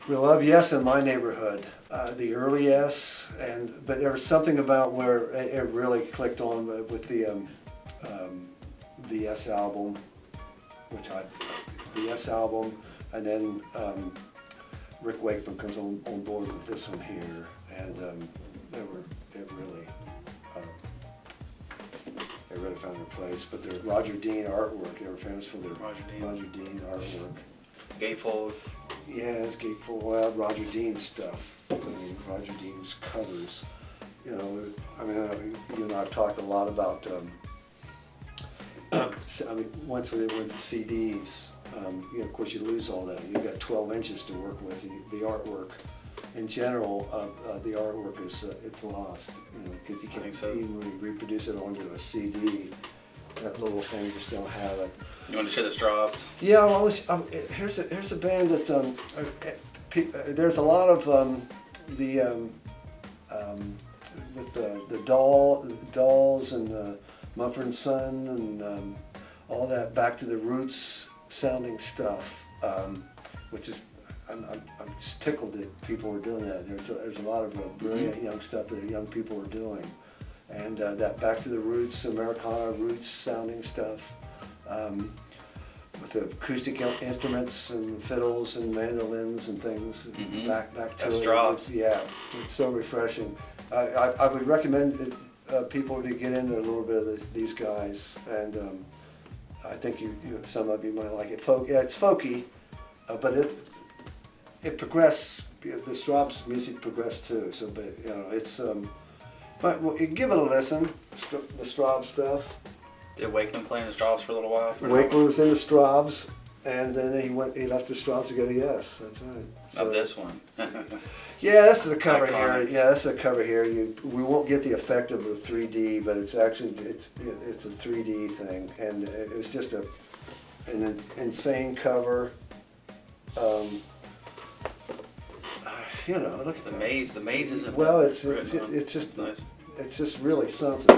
We love Yes in my neighborhood, the early Yes, but there was something about where it really clicked on with the Yes album, the Yes album, and then Rick Wakeman comes on board with this one here, and it really found their place. But the Roger Dean artwork, they were famous for their Roger Dean artwork. Gatefold. Yeah, it's Gatefold. Well, Roger Dean stuff. I mean, Roger Dean's covers. You know, I mean, you and I have talked a lot about. I mean, once they went to CDs, you know, of course, you lose all that. You've got 12 inches to work with. The artwork, in general, the artwork is it's lost. You know, because you can't even really reproduce it onto a CD. That little thing just don't have it. You want to show the Straubs? Yeah, here's a band that's there's a lot of with the Dolls and Mumford & Son and all that back to the roots sounding stuff, which is I'm just tickled that people are doing that. There's a lot of brilliant young stuff that young people are doing. And that back to the roots, Americana roots sounding stuff, with the acoustic instruments and fiddles and mandolins and things, back to That's it. Straubs. Yeah, it's so refreshing. I would recommend people to get into a little bit of these guys, and I think you some of you might like it. It's folky, but it progressed. The Straubs music progressed too. So, but you know, it's. But well, you give it a listen, the Straub stuff. Did Wakeman play in the Straubs for a little while? Wakeman was in the Straubs, and then he left the Straubs to go to Yes. That's right. So, not this one. yeah, this is a cover here. Yeah, this is a cover here. We won't get the effect of the 3D, but it's actually it's a 3D thing, and it's just an insane cover. You know, look at the maze. The maze isn't. Well, it's just nice. It's just really something.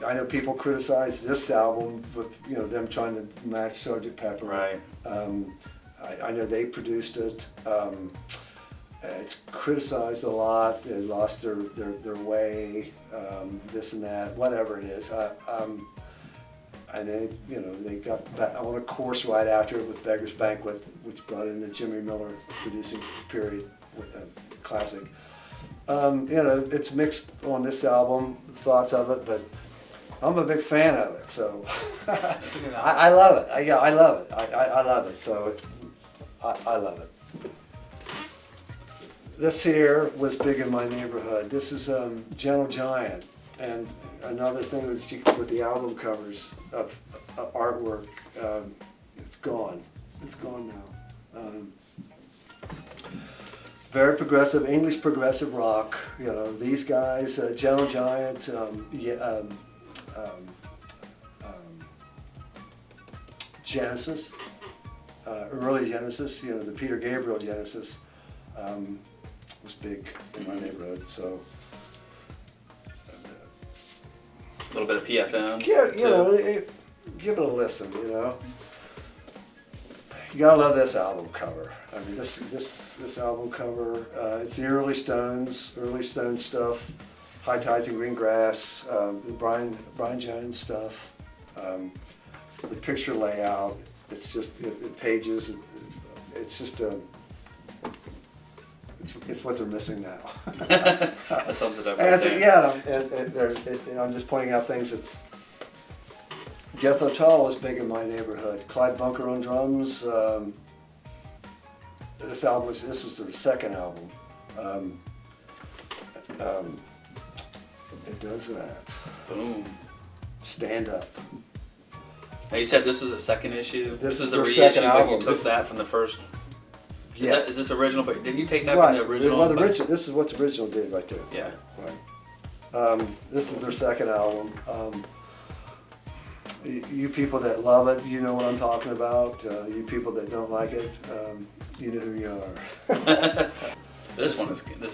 I know people criticize this album with them trying to match Sgt. Pepper. Right. I know they produced it. It's criticized a lot. They lost their way. This and that, whatever it is. And then they got back on a course right after it with Beggar's Banquet, which brought in the Jimmy Miller producing period. Classic. It's mixed on this album, thoughts of it, but I'm a big fan of it, so I love it. I love it. I love it, so I love it. This here was big in my neighborhood. This is Gentle Giant, and another thing with the album covers of artwork, it's gone. It's gone now. Very progressive, English progressive rock. These guys, Gentle Giant, Genesis, early Genesis. The Peter Gabriel Genesis was big in my neighborhood. So a little bit of PFM. Yeah, give it a listen. You gotta love this album cover. I mean, this album cover. It's the early Stones stuff, High Tides and Green Grass, the Brian Jones stuff. The picture layout. It's just pages. It's just it's what they're missing now. That sums it up. Right and I'm just pointing out things that's. Jethro Tull was big in my neighborhood. Clyde Bunker on drums. This was their second album. It does that. Boom. Stand Up. Now you said this was a second issue. This is the their reissue, second but album. you took that from the first. Is this original? But didn't you take that right. from the original? Well, this is what the original did right there. Yeah. Right. This is their second album. You people that love it, you know what I'm talking about. You people that don't like it, you know who you are. This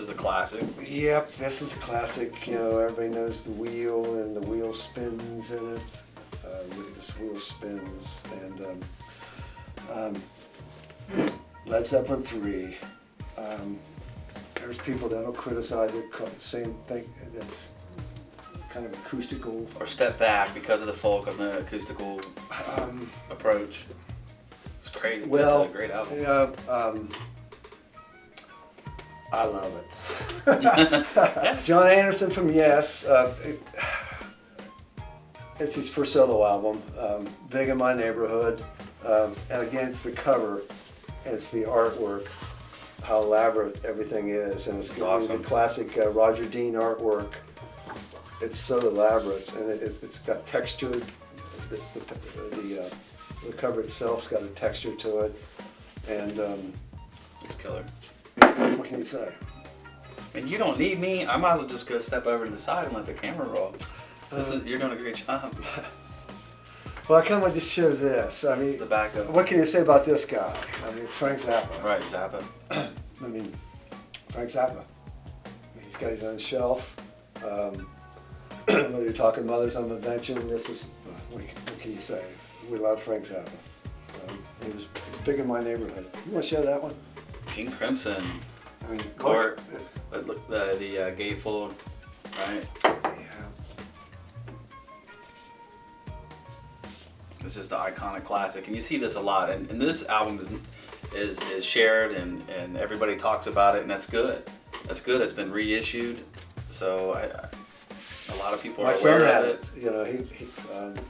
is a classic. Yep, this is a classic. Everybody knows the wheel, and the wheel spins in it. Look at this wheel spins, and Led Zeppelin 3. there's people that'll criticize it, same thing, that's kind of acoustical. Or step back because of the folk of the acoustical approach. It's crazy. Well, it's a great album. Yeah, I love it. John Anderson from Yes. It's his first solo album, Big in My Neighborhood. And again, it's the cover, it's the artwork, how elaborate everything is. And it's awesome. The classic Roger Dean artwork. It's so elaborate, and it's got texture. The cover itself's got a texture to it. And it's killer. what can you say? And you don't need me. I might as well just go step over to the side and let the camera roll. You're doing a great job. Well, I kind of want to just show this. I mean, The back of what can you say about this guy? I mean, it's Frank Zappa. Right, Zappa. I mean, Frank Zappa. He's got his own shelf. Whether you're talking Mothers on Invention, this is, what can you say? We love Frank Zappa. He was big in my neighborhood. You want to share that one? King Crimson. I mean, Or the gatefold, right? Yeah. It's just an iconic classic, and you see this a lot. And this album is shared, and everybody talks about it, and that's good. That's good. It's been reissued, so a lot of people are My son aware had of it. it. You know,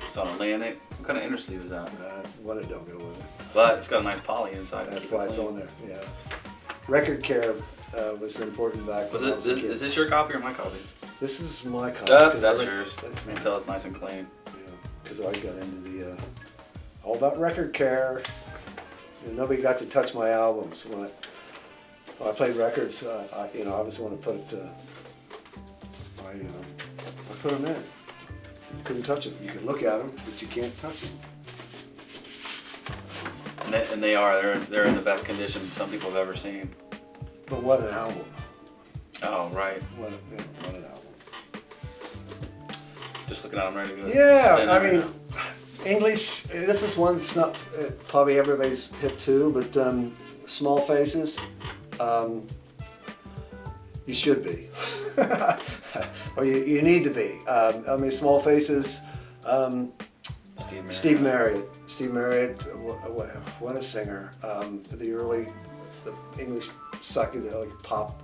It's on Atlantic. What kind of inner sleeve is that? what it don't go with it. But it's got a nice poly inside. That's Keep it why it's clean. on there. Yeah. Record care was important back Was when I it? was a kid. Is this your copy or my copy? This is my copy. That's yours. You can tell it's nice and clean. Because I got into the all about record care. And nobody got to touch my albums when I played records. I always want to put I put them in. You couldn't touch them. You could look at them, but you can't touch them. And they're in the best condition some people have ever seen. But what an album! Oh right. What an album! Just looking at them ready to go. Yeah, spin I right mean, now. English. This is one that's not probably everybody's hip to, but Small Faces. You should be, or you need to be. I mean, Small Faces. Steve Marriott. Steve Marriott. What a singer. The English psychedelic pop.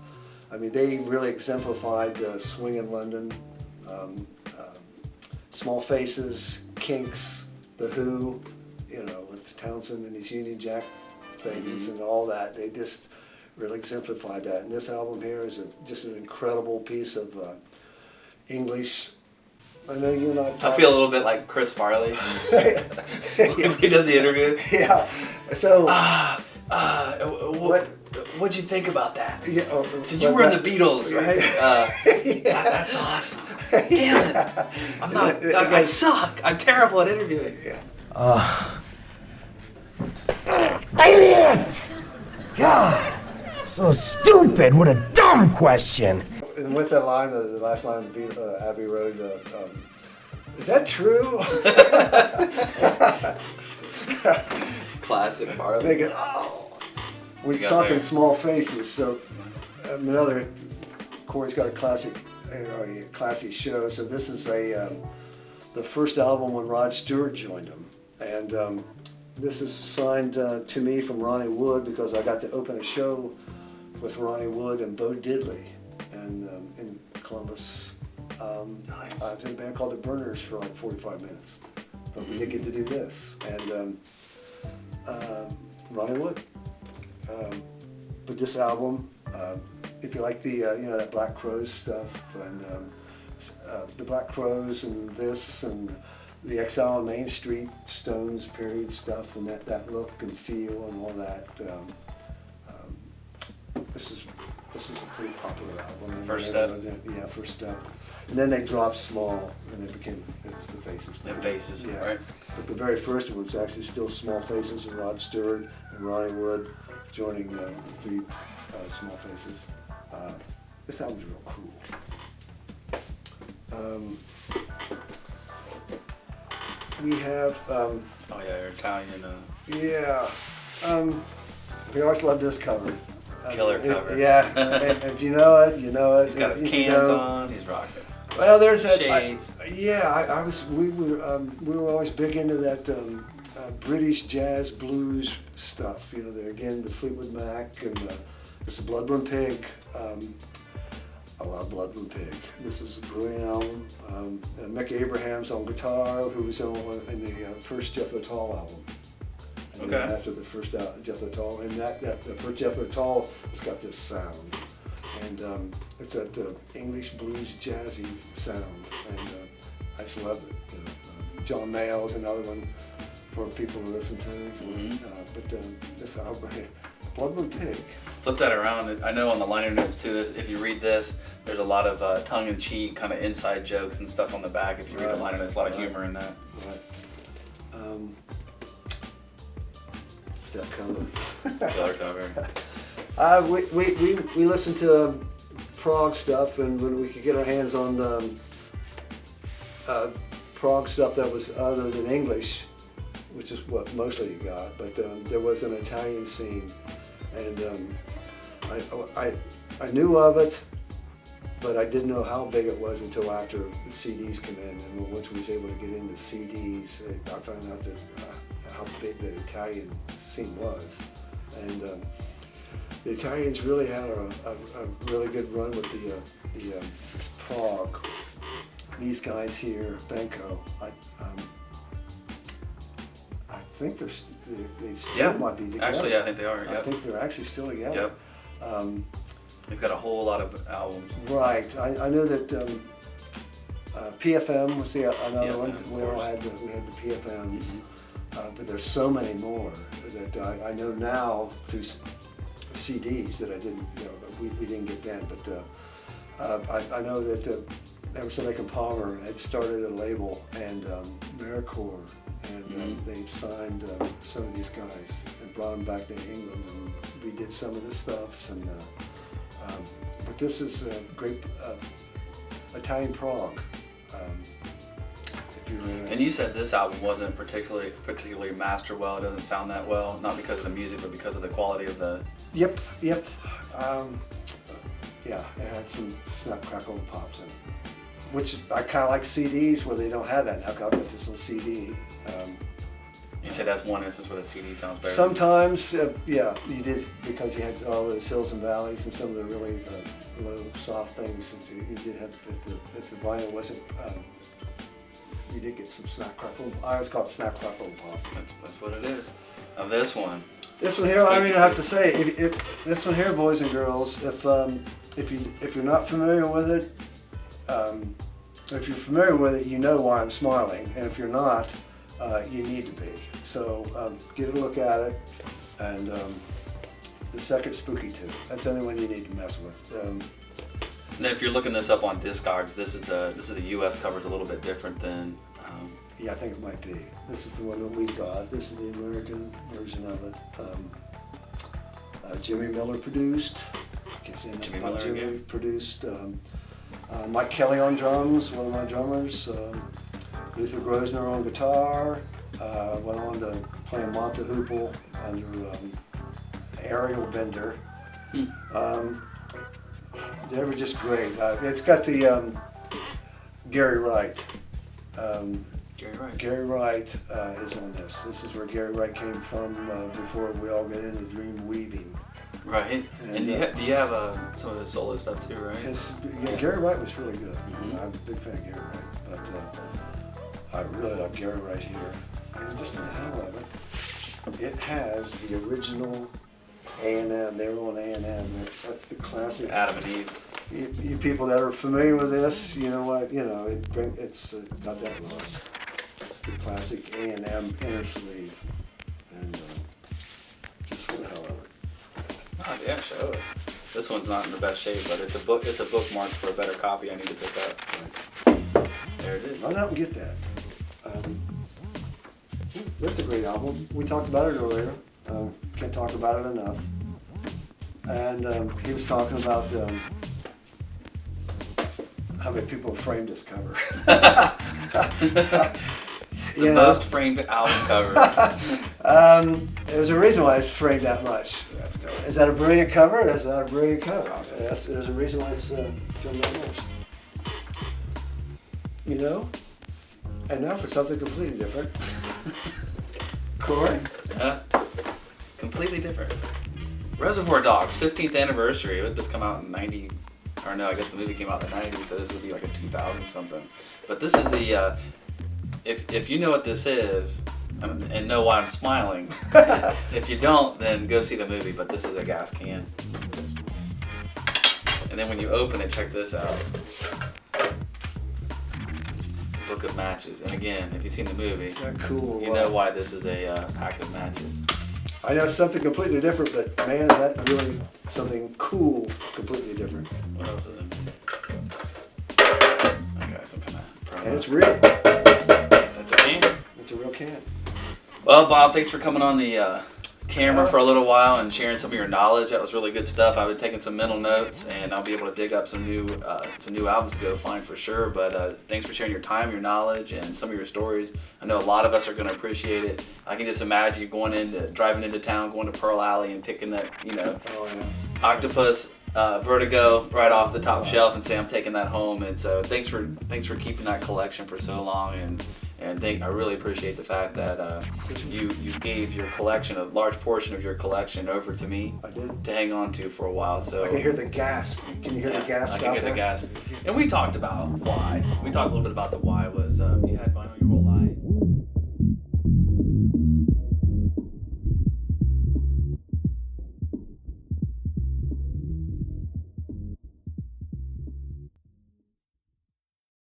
I mean, they really exemplified the swing in London. Small Faces, Kinks, The Who, with Townsend and his Union Jack babies and all that. They just really exemplified that. And this album here is just an incredible piece of English. I know you and I talked. I feel a little bit like Chris Farley. Yeah. He does the interview. Yeah. So. What'd you think about that? Yeah, So you were in the Beatles, right? Yeah. That's awesome. Damn it! I'm not. I suck. I'm terrible at interviewing. Yeah. Idiot! God, so stupid. What a dumb question. And with that line, the last line of Abbey Road, is that true? Classic Farley. They go, oh. We sunk in Small Faces, so another. Corey's got a classic, classy show. So this is the first album when Rod Stewart joined him, and this is signed to me from Ronnie Wood because I got to open a show with Ronnie Wood and Bo Diddley, and in Columbus. Nice. I was in a band called The Burners for like 45 minutes, but we did get to do this, and Ronnie Wood. But this album, if you like the that Black Crowes stuff, and the Black Crowes and this and the Exile on Main Street, Stones period stuff, and that look and feel and all that. This is a pretty popular album. First Step. Yeah, First Step. And then they dropped Small, and it was the Faces. The Faces, Yeah. right? But the very first one was actually still Small Faces and Rod Stewart and Ronnie Wood joining the three Small Faces. This album's real cool. We have, Oh yeah, your Italian. we always love this cover. Killer cover. If you know it, you know it. He's got his If you cans don't- on. He's rocking. Well, there's that. Shades. We were always big into that British jazz blues stuff. You know, there again, the Fleetwood Mac and it's a Bloodborne Pig. I love Bloodborne Pig. This is a brilliant album. Mick Abraham's on guitar, who was in the first Jethro Tull album. And then Okay. after the first Jethro Tull, and the first Jethro Tull has got this sound, and it's that English blues jazzy sound, and I just love it. You know, John Mayall's another one for people to listen to. Mhm. But this album here, Bloodborne Pig. Flip that around. I know on the liner notes too. If you read this, there's a lot of tongue-in-cheek, kind of inside jokes and stuff on the back. If you read the liner notes, a lot of humor in that. Right. That cover. Killer cover. We listened to prog stuff, and when we could get our hands on prog stuff that was other than English, which is what mostly you got, but there was an Italian scene, and I knew of it, but I didn't know how big it was until after the CDs came in, and once we was able to get into CDs, I found out that how big the Italian scene was, and the Italians really had a really good run with the prog. These guys here, Benko, I think they still might be together. Actually, I think they are. I Yep. think they're actually still together. Yep. They've got a whole lot of albums. Right. I know that PFM was another one. of We all course. had the PFMs, but there's so many more that I know now through CDs that I didn't. You know, we didn't get then. But I know that Emerson, Lake and Palmer had started a label, and AmeriCorps, and they signed some of these guys and brought them back to England, and we did some of this stuff. And but this is a great Italian prog. If you're, And you said this album wasn't particularly mastered well. It doesn't sound that well, not because of the music, but because of the quality of the. Yep. Yeah, it had some snap, crackle, and pops in it, which I kind of like CDs where they don't have that. Now I've got this on CD. You said that's one instance where the CD sounds better. Sometimes, yeah, you did, because you had all those hills and valleys and some of the really low, soft things. You did have, if the vinyl wasn't, you did get some snap, crackle. I always call it snap, crackle, and pop. That's what it is. Now this one. This one here, I mean, I have to say, if this one here, boys and girls, if you're not familiar with it, if you're familiar with it, you know why I'm smiling, and if you're not, you need to be. So get a look at it, and the second Spooky 2. That's the only one you need to mess with. And then if you're looking this up on Discogs, this is the U.S. cover's a little bit different than. Yeah, I think it might be. This is the one that we got. This is the American version of it. Jimmy Miller produced. Jimmy Miller, yeah. Produced. Mike Kelly on drums, one of my drummers. Luther Grosner on guitar. Went on to play Monta Hoople under Ariel Bender. They were just great. It's got the Gary Wright. Gary Wright is on this. This is where Gary Wright came from before we all got into dream weaving. Right. And do you have some of his solo stuff too, right? Gary Wright was really good. I'm a big fan of Gary Wright, but I really love Gary Wright here. And just for the hell of it, it has the original A&M. They were on A&M. That's the classic. Adam and Eve. You people that are familiar with this, you know what? You know it's not that long. It's the classic A&M inner sleeve, and just for the hell of it. Oh yeah, show it. This one's not in the best shape, but it's a book. It's a bookmark for a better copy. I need to pick up. Right. There it is. Run out and get that. That's a great album. We talked about it earlier. Can't talk about it enough. And he was talking about how many people framed this cover. The most framed album cover. There's a reason why it's framed that much. Let's go. Is that a brilliant cover? That's not a brilliant cover. That's awesome. There's a reason why it's filmed outdoors. You know? And now for something completely different. Corey? Yeah. Completely different. Reservoir Dogs, 15th anniversary. Would this come out in 90? Or no, I guess the movie came out in the 90s, so this would be like a 2000 something. But this is the, if you know what this is, and know why I'm smiling, if you don't, then go see the movie, but this is a gas can. And then when you open it, check this out. Book of matches. And again, if you've seen the movie, Is that cool? you know why this is a pack of matches. I know something completely different, but man, is that really something cool, completely different. What else is in here? Okay, some kind of promo. And it's real. That's a can. It's a real can. Well, Bob, thanks for coming on the camera for a little while and sharing some of your knowledge. That was really good stuff. I've been taking some mental notes, and I'll be able to dig up some new albums to go find for sure. But thanks for sharing your time, your knowledge, and some of your stories. I know a lot of us are going to appreciate it. I can just imagine you driving into town, going to Pearl Alley, and picking that, Oh, yeah. Octopus Vertigo right off the top shelf, and say I'm taking that home. And so thanks for keeping that collection for so long, and I really appreciate the fact that you gave your collection, a large portion of your collection, over to me. I did. To hang on to for a while. So I can hear the gas. Can you hear the gas? I can out hear there? the gas. And we talked about why. We talked a little bit about the why was you had